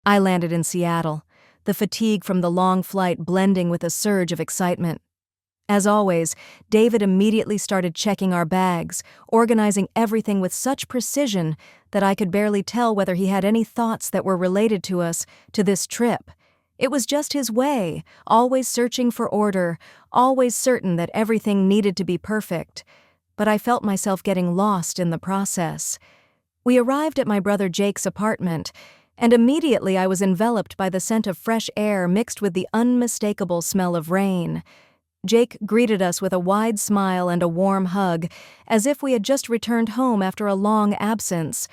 I landed in Seattle, the fatigue from the long flight blending with a surge of excitement. As always, David immediately started checking our bags, organizing everything with such precision that I could barely tell whether he had any thoughts that were related to us, to this trip. It was just his way, always searching for order, always certain that everything needed to be perfect. But I felt myself getting lost in the process. We arrived at my brother Jake's apartment, and immediately I was enveloped by the scent of fresh air mixed with the unmistakable smell of rain. Jake greeted us with a wide smile and a warm hug, as if we had just returned home after a long absence.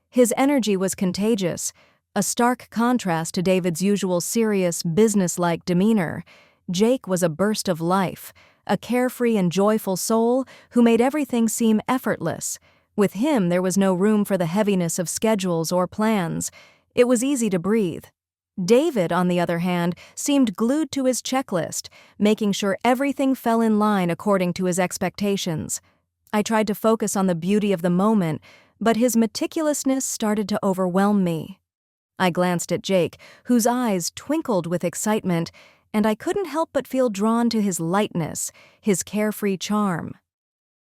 His energy was contagious, a stark contrast to David's usual serious, businesslike demeanor. Jake was a burst of life, a carefree and joyful soul who made everything seem effortless. With him, there was no room for the heaviness of schedules or plans. It was easy to breathe. David, on the other hand, seemed glued to his checklist, making sure everything fell in line according to his expectations. I tried to focus on the beauty of the moment, but his meticulousness started to overwhelm me. I glanced at Jake, whose eyes twinkled with excitement, and I couldn't help but feel drawn to his lightness, his carefree charm.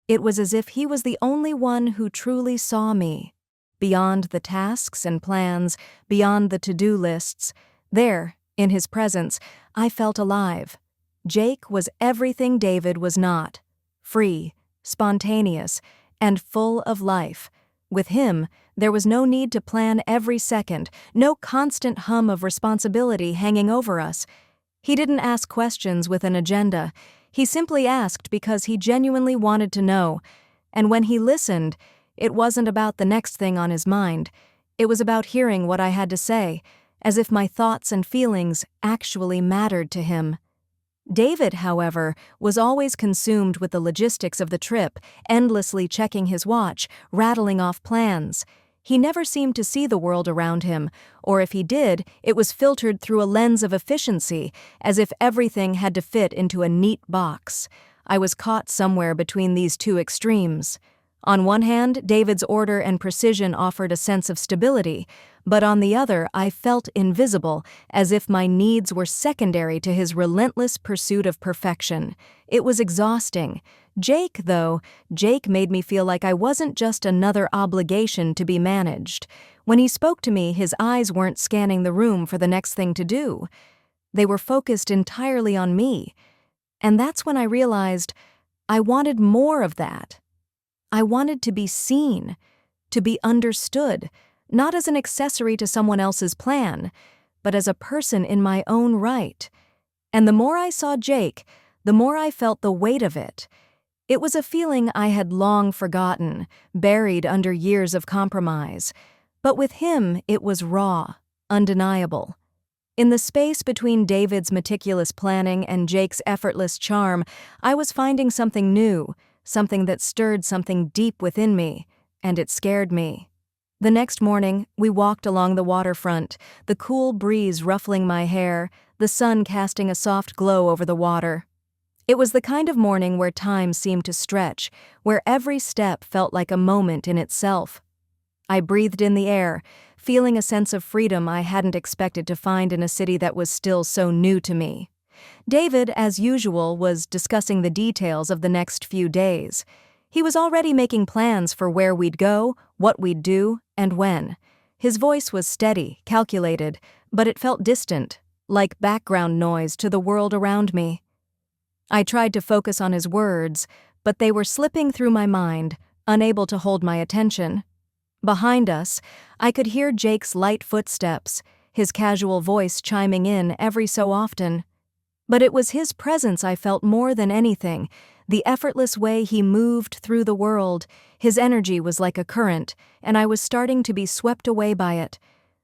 It was as if he was the only one who truly saw me. Beyond the tasks and plans, beyond the to-do lists, there, in his presence, I felt alive. Jake was everything David was not: free, spontaneous, and full of life. With him, there was no need to plan every second, no constant hum of responsibility hanging over us. He didn't ask questions with an agenda. He simply asked because he genuinely wanted to know. And when he listened, it wasn't about the next thing on his mind. It was about hearing what I had to say, as if my thoughts and feelings actually mattered to him. David, however, was always consumed with the logistics of the trip, endlessly checking his watch, rattling off plans. He never seemed to see the world around him, or if he did, it was filtered through a lens of efficiency, as if everything had to fit into a neat box. I was caught somewhere between these two extremes. On one hand, David's order and precision offered a sense of stability, but on the other, I felt invisible, as if my needs were secondary to his relentless pursuit of perfection. It was exhausting. Jake made me feel like I wasn't just another obligation to be managed. When he spoke to me, his eyes weren't scanning the room for the next thing to do. They were focused entirely on me. And that's when I realized I wanted more of that. I wanted to be seen, to be understood, not as an accessory to someone else's plan, but as a person in my own right. And the more I saw Jake, the more I felt the weight of it. It was a feeling I had long forgotten, buried under years of compromise. But with him, it was raw, undeniable. In the space between David's meticulous planning and Jake's effortless charm, I was finding something new, something that stirred something deep within me, and it scared me. The next morning, we walked along the waterfront, the cool breeze ruffling my hair, the sun casting a soft glow over the water. It was the kind of morning where time seemed to stretch, where every step felt like a moment in itself. I breathed in the air, feeling a sense of freedom I hadn't expected to find in a city that was still so new to me. David, as usual, was discussing the details of the next few days. He was already making plans for where we'd go, what we'd do, and when. His voice was steady, calculated, but it felt distant, like background noise to the world around me. I tried to focus on his words, but they were slipping through my mind, unable to hold my attention. Behind us, I could hear Jake's light footsteps, his casual voice chiming in every so often. But it was his presence I felt more than anything, the effortless way he moved through the world. His energy was like a current, and I was starting to be swept away by it.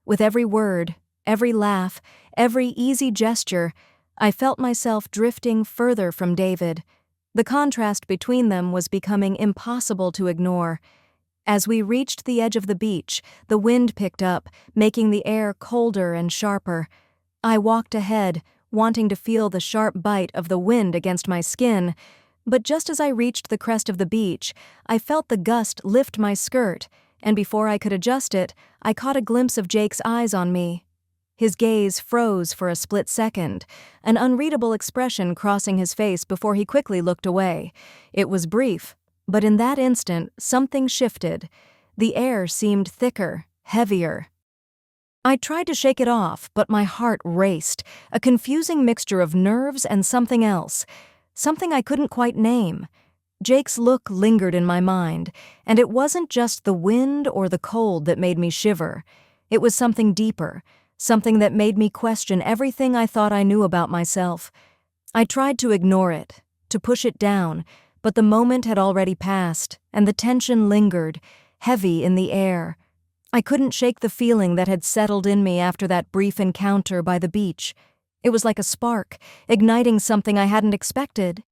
With every word, every laugh, every easy gesture, I felt myself drifting further from David. The contrast between them was becoming impossible to ignore. As we reached the edge of the beach, the wind picked up, making the air colder and sharper. I walked ahead, wanting to feel the sharp bite of the wind against my skin, but just as I reached the crest of the beach, I felt the gust lift my skirt, and before I could adjust it, I caught a glimpse of Jake's eyes on me. His gaze froze for a split second, an unreadable expression crossing his face before he quickly looked away. It was brief, but in that instant, something shifted. The air seemed thicker, heavier. I tried to shake it off, but my heart raced, a confusing mixture of nerves and something else, something I couldn't quite name. Jake's look lingered in my mind, and it wasn't just the wind or the cold that made me shiver. It was something deeper, something that made me question everything I thought I knew about myself. I tried to ignore it, to push it down, but the moment had already passed, and the tension lingered, heavy in the air. I couldn't shake the feeling that had settled in me after that brief encounter by the beach. It was like a spark, igniting something I hadn't expected.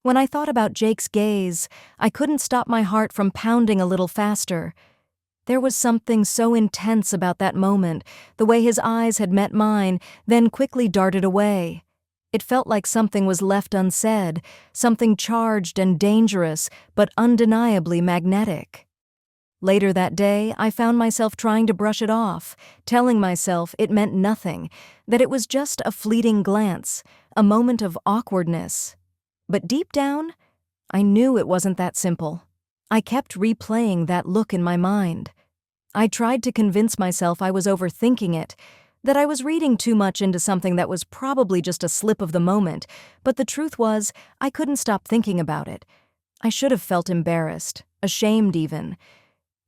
When I thought about Jake's gaze, I couldn't stop my heart from pounding a little faster. There was something so intense about that moment, the way his eyes had met mine, then quickly darted away. It felt like something was left unsaid, something charged and dangerous, but undeniably magnetic. Later that day, I found myself trying to brush it off, telling myself it meant nothing, that it was just a fleeting glance, a moment of awkwardness. But deep down, I knew it wasn't that simple. I kept replaying that look in my mind. I tried to convince myself I was overthinking it, that I was reading too much into something that was probably just a slip of the moment, but the truth was, I couldn't stop thinking about it. I should have felt embarrassed, ashamed even.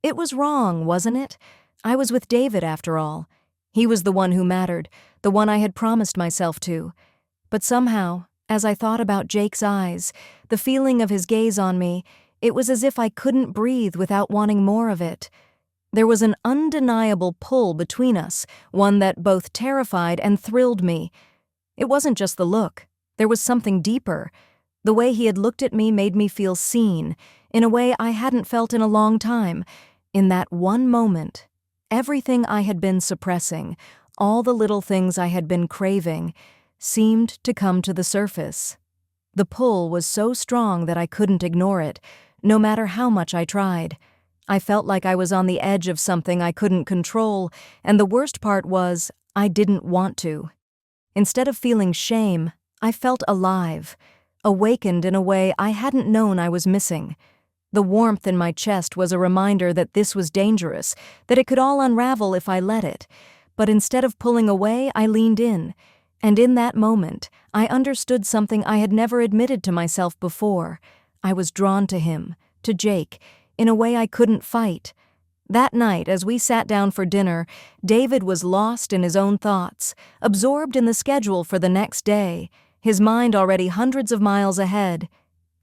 It was wrong, wasn't it? I was with David after all. He was the one who mattered, the one I had promised myself to. But somehow, as I thought about Jake's eyes, the feeling of his gaze on me, it was as if I couldn't breathe without wanting more of it. There was an undeniable pull between us, one that both terrified and thrilled me. It wasn't just the look. There was something deeper. The way he had looked at me made me feel seen, in a way I hadn't felt in a long time. In that one moment, everything I had been suppressing, all the little things I had been craving, seemed to come to the surface. The pull was so strong that I couldn't ignore it, no matter how much I tried. I felt like I was on the edge of something I couldn't control, and the worst part was, I didn't want to. Instead of feeling shame, I felt alive, awakened in a way I hadn't known I was missing. The warmth in my chest was a reminder that this was dangerous, that it could all unravel if I let it. But instead of pulling away, I leaned in. And in that moment, I understood something I had never admitted to myself before. I was drawn to him, to Jake, in a way I couldn't fight. That night, as we sat down for dinner, David was lost in his own thoughts, absorbed in the schedule for the next day, his mind already hundreds of miles ahead.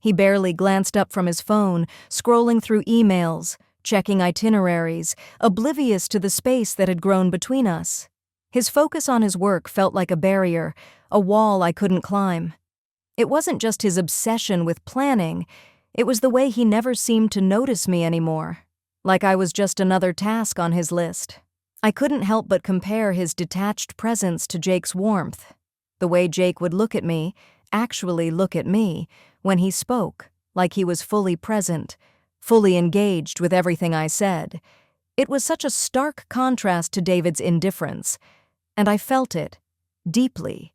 He barely glanced up from his phone, scrolling through emails, checking itineraries, oblivious to the space that had grown between us. His focus on his work felt like a barrier, a wall I couldn't climb. It wasn't just his obsession with planning, it was the way he never seemed to notice me anymore, like I was just another task on his list. I couldn't help but compare his detached presence to Jake's warmth. The way Jake would look at me, actually look at me, when he spoke, like he was fully present, fully engaged with everything I said. It was such a stark contrast to David's indifference, and I felt it, deeply.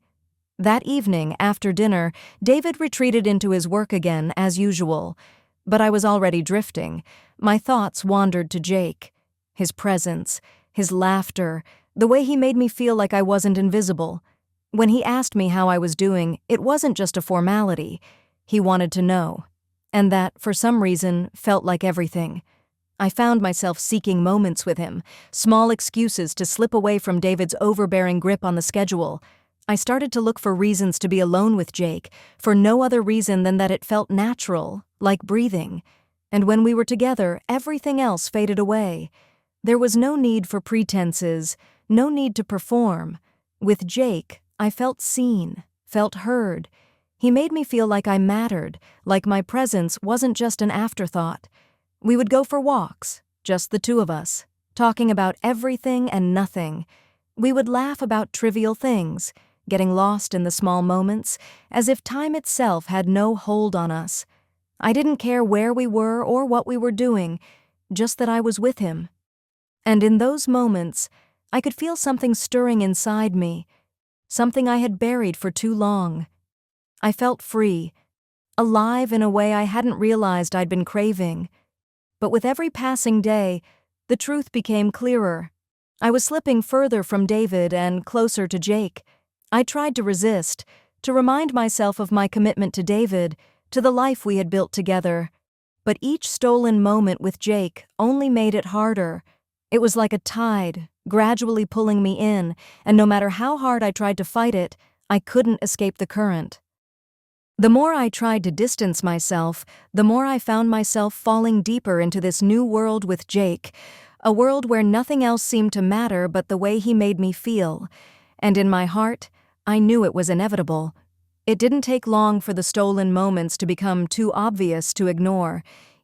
That evening, after dinner, David retreated into his work again, as usual, but I was already drifting. My thoughts wandered to Jake, his presence, his laughter, the way he made me feel like I wasn't invisible. When he asked me how I was doing, it wasn't just a formality. He wanted to know, and that, for some reason, felt like everything. I found myself seeking moments with him, small excuses to slip away from David's overbearing grip on the schedule. I started to look for reasons to be alone with Jake, for no other reason than that it felt natural, like breathing. And when we were together, everything else faded away. There was no need for pretenses, no need to perform. With Jake, I felt seen, felt heard. He made me feel like I mattered, like my presence wasn't just an afterthought. We would go for walks, just the two of us, talking about everything and nothing. We would laugh about trivial things, getting lost in the small moments, as if time itself had no hold on us. I didn't care where we were or what we were doing, just that I was with him. And in those moments, I could feel something stirring inside me, something I had buried for too long. I felt free, alive in a way I hadn't realized I'd been craving. But with every passing day, the truth became clearer. I was slipping further from David and closer to Jake. I tried to resist, to remind myself of my commitment to David, to the life we had built together. But each stolen moment with Jake only made it harder. It was like a tide, gradually pulling me in, and no matter how hard I tried to fight it, I couldn't escape the current. The more I tried to distance myself, the more I found myself falling deeper into this new world with Jake, a world where nothing else seemed to matter but the way he made me feel. And in my heart, I knew it was inevitable. It didn't take long for the stolen moments to become too obvious to ignore.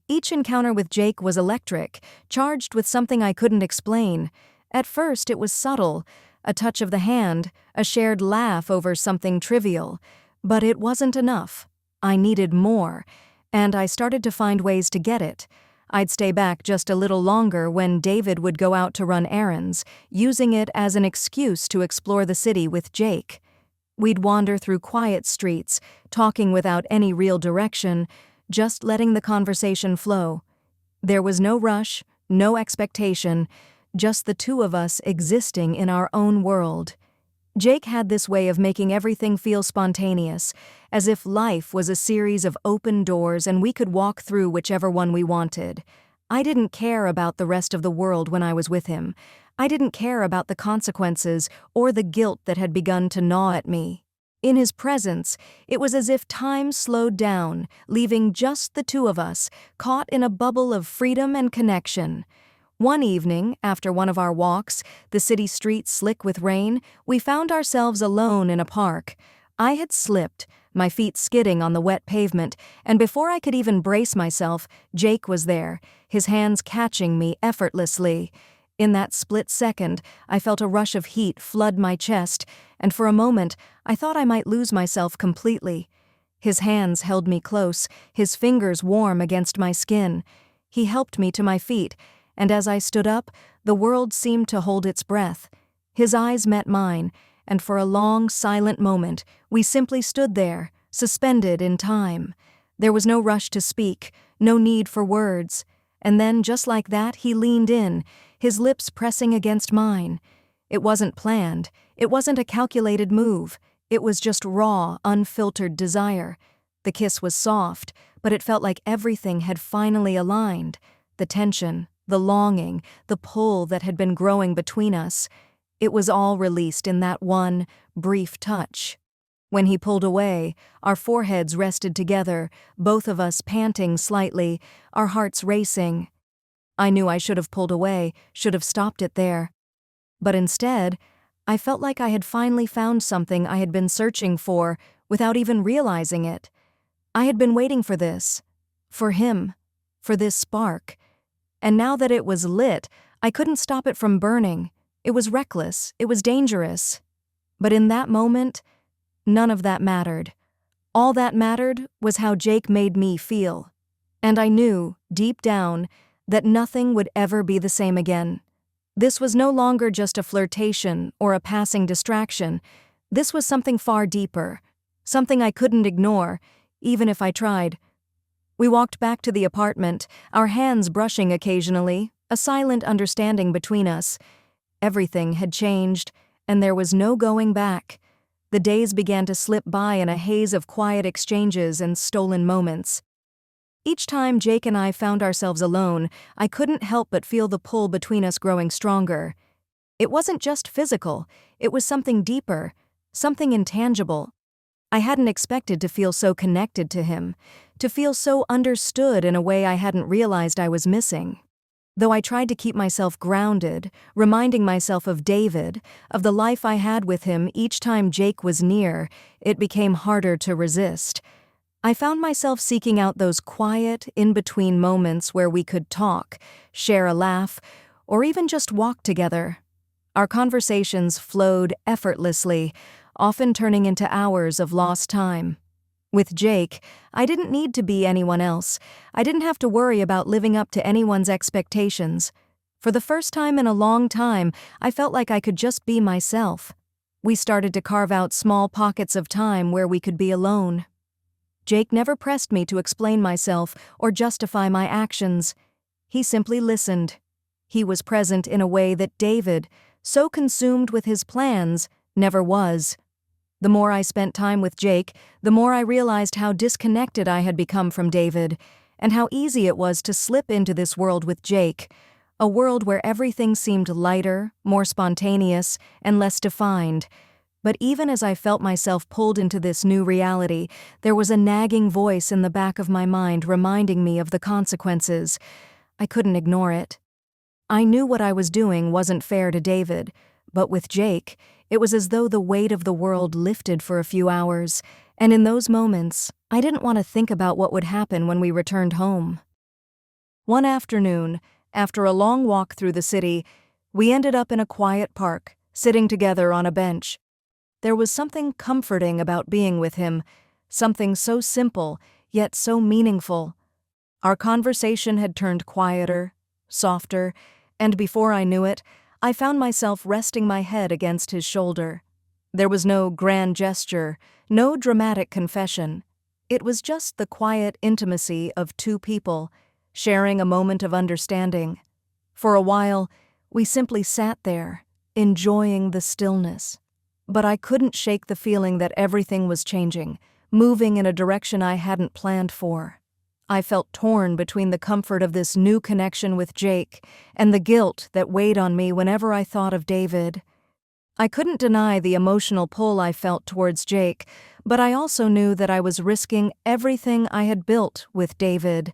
Each encounter with Jake was electric, charged with something I couldn't explain. At first, it was subtle, a touch of the hand, a shared laugh over something trivial. But it wasn't enough. I needed more, and I started to find ways to get it. I'd stay back just a little longer when David would go out to run errands, using it as an excuse to explore the city with Jake. We'd wander through quiet streets, talking without any real direction, just letting the conversation flow. There was no rush, no expectation, just the two of us existing in our own world. Jake had this way of making everything feel spontaneous, as if life was a series of open doors and we could walk through whichever one we wanted. I didn't care about the rest of the world when I was with him. I didn't care about the consequences or the guilt that had begun to gnaw at me. In his presence, it was as if time slowed down, leaving just the two of us, caught in a bubble of freedom and connection. One evening, after one of our walks, the city streets slick with rain, we found ourselves alone in a park. I had slipped, my feet skidding on the wet pavement, and before I could even brace myself, Jake was there, his hands catching me effortlessly. In that split second, I felt a rush of heat flood my chest, and for a moment, I thought I might lose myself completely. His hands held me close, his fingers warm against my skin. He helped me to my feet, and as I stood up, the world seemed to hold its breath. His eyes met mine, and for a long, silent moment, we simply stood there, suspended in time. There was no rush to speak, no need for words. And then, just like that, he leaned in, his lips pressing against mine. It wasn't planned. It wasn't a calculated move. It was just raw, unfiltered desire. The kiss was soft, but it felt like everything had finally aligned. The tension, the longing, the pull that had been growing between us. It was all released in that one, brief touch. When he pulled away, our foreheads rested together, both of us panting slightly, our hearts racing. I knew I should have pulled away, should have stopped it there. But instead, I felt like I had finally found something I had been searching for without even realizing it. I had been waiting for this, for him, for this spark. And now that it was lit, I couldn't stop it from burning. It was reckless, it was dangerous. But in that moment, none of that mattered. All that mattered was how Jake made me feel. And I knew, deep down, that nothing would ever be the same again. This was no longer just a flirtation or a passing distraction. This was something far deeper, something I couldn't ignore, even if I tried. We walked back to the apartment, our hands brushing occasionally, a silent understanding between us. Everything had changed, and there was no going back. The days began to slip by in a haze of quiet exchanges and stolen moments. Each time Jake and I found ourselves alone, I couldn't help but feel the pull between us growing stronger. It wasn't just physical, it was something deeper, something intangible. I hadn't expected to feel so connected to him, to feel so understood in a way I hadn't realized I was missing. Though I tried to keep myself grounded, reminding myself of David, of the life I had with him each time Jake was near, it became harder to resist. I found myself seeking out those quiet, in-between moments where we could talk, share a laugh, or even just walk together. Our conversations flowed effortlessly, often turning into hours of lost time. With Jake, I didn't need to be anyone else. I didn't have to worry about living up to anyone's expectations. For the first time in a long time, I felt like I could just be myself. We started to carve out small pockets of time where we could be alone. Jake never pressed me to explain myself or justify my actions. He simply listened. He was present in a way that David, so consumed with his plans, never was. The more I spent time with Jake, the more I realized how disconnected I had become from David, and how easy it was to slip into this world with Jake, a world where everything seemed lighter, more spontaneous, and less defined. But even as I felt myself pulled into this new reality, there was a nagging voice in the back of my mind reminding me of the consequences. I couldn't ignore it. I knew what I was doing wasn't fair to David, but with Jake, it was as though the weight of the world lifted for a few hours, and in those moments, I didn't want to think about what would happen when we returned home. One afternoon, after a long walk through the city, we ended up in a quiet park, sitting together on a bench. There was something comforting about being with him, something so simple, yet so meaningful. Our conversation had turned quieter, softer, and before I knew it, I found myself resting my head against his shoulder. There was no grand gesture, no dramatic confession. It was just the quiet intimacy of two people, sharing a moment of understanding. For a while, we simply sat there, enjoying the stillness. But I couldn't shake the feeling that everything was changing, moving in a direction I hadn't planned for. I felt torn between the comfort of this new connection with Jake and the guilt that weighed on me whenever I thought of David. I couldn't deny the emotional pull I felt towards Jake, but I also knew that I was risking everything I had built with David.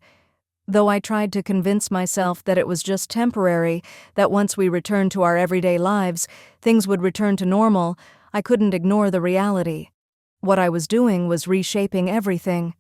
Though I tried to convince myself that it was just temporary, that once we returned to our everyday lives, things would return to normal, I couldn't ignore the reality. What I was doing was reshaping everything.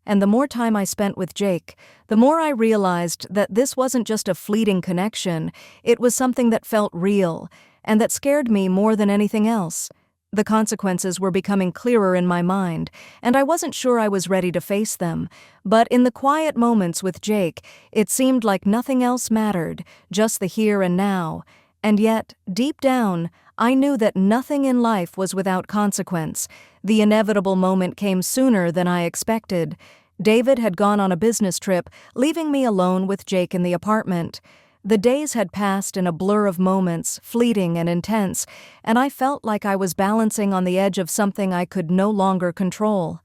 And the more time I spent with Jake, the more I realized that this wasn't just a fleeting connection, it was something that felt real, and that scared me more than anything else. The consequences were becoming clearer in my mind, and I wasn't sure I was ready to face them. But in the quiet moments with Jake, it seemed like nothing else mattered, just the here and now. And yet, deep down, I knew that nothing in life was without consequence. The inevitable moment came sooner than I expected. David had gone on a business trip, leaving me alone with Jake in the apartment. The days had passed in a blur of moments, fleeting and intense, and I felt like I was balancing on the edge of something I could no longer control.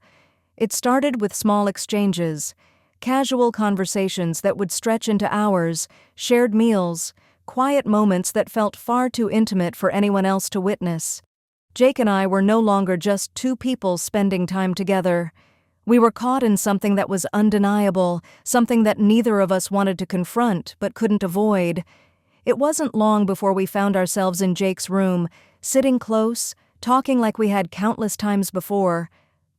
It started with small exchanges, casual conversations that would stretch into hours, shared meals, quiet moments that felt far too intimate for anyone else to witness. Jake and I were no longer just two people spending time together. We were caught in something that was undeniable, something that neither of us wanted to confront but couldn't avoid. It wasn't long before we found ourselves in Jake's room, sitting close, talking like we had countless times before.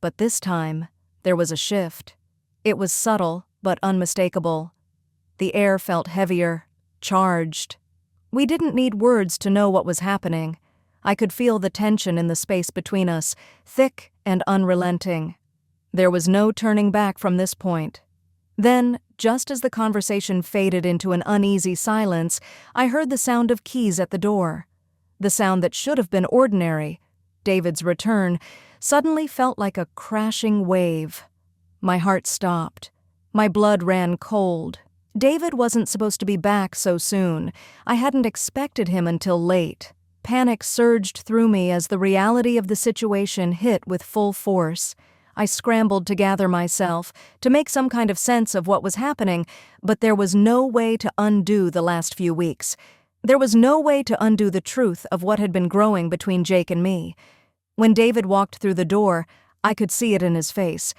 But this time, there was a shift. It was subtle but unmistakable. The air felt heavier, charged. We didn't need words to know what was happening. I could feel the tension in the space between us, thick and unrelenting. There was no turning back from this point. Then, just as the conversation faded into an uneasy silence, I heard the sound of keys at the door. The sound that should have been ordinary, David's return, suddenly felt like a crashing wave. My heart stopped. My blood ran cold. David wasn't supposed to be back so soon. I hadn't expected him until late. Panic surged through me as the reality of the situation hit with full force. I scrambled to gather myself, to make some kind of sense of what was happening, but there was no way to undo the last few weeks. There was no way to undo the truth of what had been growing between Jake and me. When David walked through the door, I could see it in his face.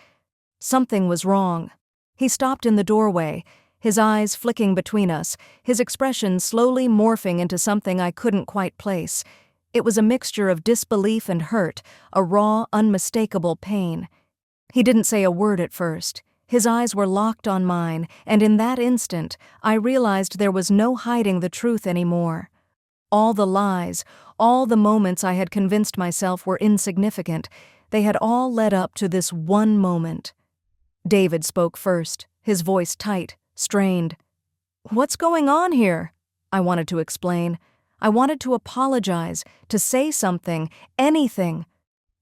Something was wrong. He stopped in the doorway, his eyes flicking between us, his expression slowly morphing into something I couldn't quite place. It was a mixture of disbelief and hurt, a raw, unmistakable pain. He didn't say a word at first. His eyes were locked on mine, and in that instant, I realized there was no hiding the truth anymore. All the lies, all the moments I had convinced myself were insignificant, they had all led up to this one moment. David spoke first, his voice tight, strained. "What's going on here?" I wanted to explain. I wanted to apologize, to say something, anything.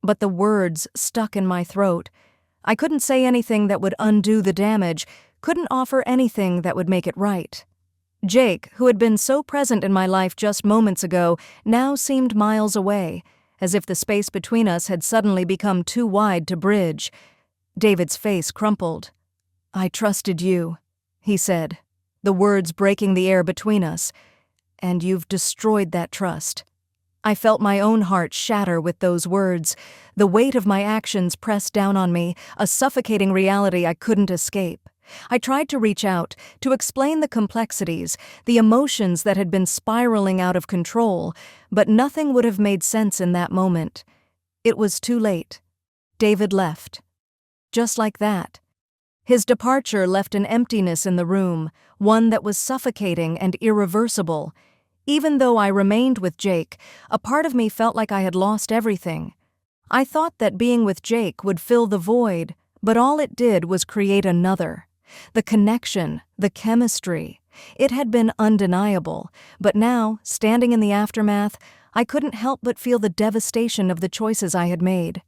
But the words stuck in my throat. I couldn't say anything that would undo the damage, couldn't offer anything that would make it right. Jake, who had been so present in my life just moments ago, now seemed miles away, as if the space between us had suddenly become too wide to bridge. David's face crumpled. "I trusted you," he said, the words breaking the air between us. "And you've destroyed that trust." I felt my own heart shatter with those words, the weight of my actions pressed down on me, a suffocating reality I couldn't escape. I tried to reach out, to explain the complexities, the emotions that had been spiraling out of control, but nothing would have made sense in that moment. It was too late. David left. Just like that. His departure left an emptiness in the room, one that was suffocating and irreversible. Even though I remained with Jake, a part of me felt like I had lost everything. I thought that being with Jake would fill the void, but all it did was create another. The connection, the chemistry. It had been undeniable, but now, standing in the aftermath, I couldn't help but feel the devastation of the choices I had made.